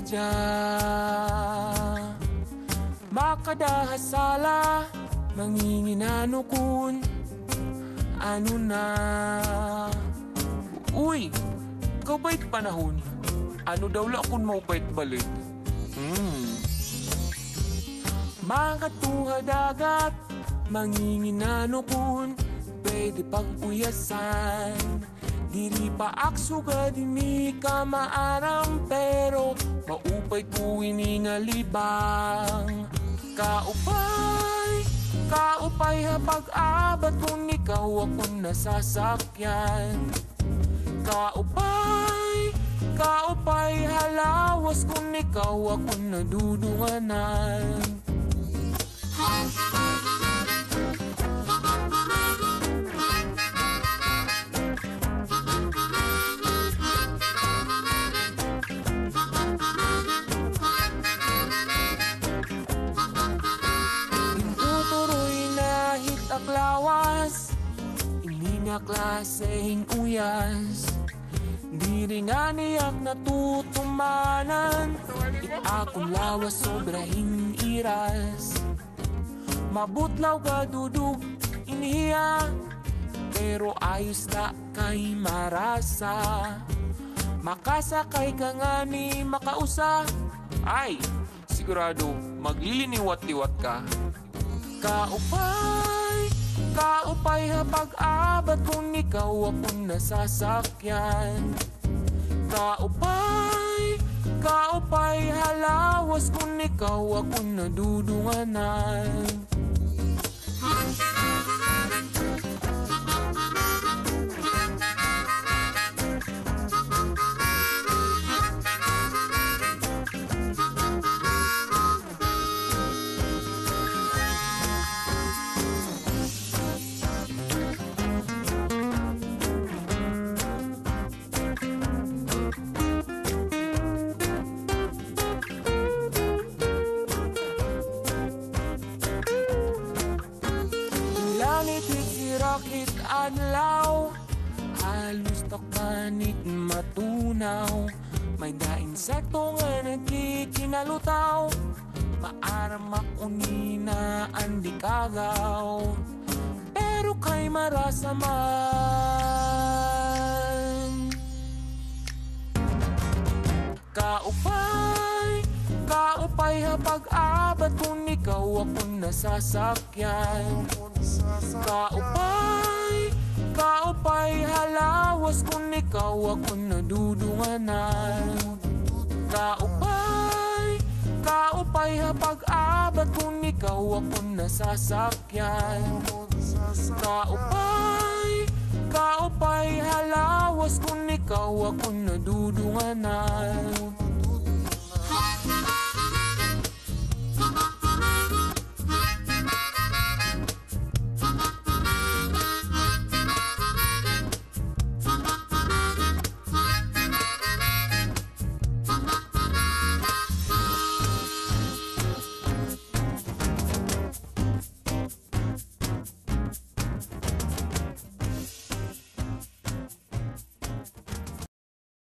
sadya. Makadahasala, manginginano kun ano na. Uy, ikaw ba'y panahon? Ano daw la kun maupait balit? Mga tuha dagat, manginginano kun pwede pag-uyasan. Diri pa aksuga dini ka maaram, pero maupay po iningalibang. Kaupay ha pag-abat kung ikaw akong nasasakyan. Kaupay halawas kung ikaw akong nadudunganan. Lawas, hindi nga klaseng uyas. Di rin nga niyak natutumanan. Akong lawas sobrahing iras. Mabutlaw ka dudug iniya, pero ayos na kay marasa. Makasakay ka nga ni makausa, ay sigurado magliliniwat-liwat ka. Kaupay ha pag-abat kung ikaw akong nasasakyan. Kaupay halawas kung ikaw akong nadudunganan. Rakit adlaw, halos takpanit matunaw. May da insekto nga nagkikinalutaw, maaramak unina andi kagaw. Pero kay marasaman. Kaupay ha pag-abat kung ikaw akong nasasakyan. Kaupay halawas kung ikaw akong nadudunganan. Kaupay ha pag-abat kung ikaw akong nasasakyan. Kaupay halawas kung ikaw akong nadudunganan.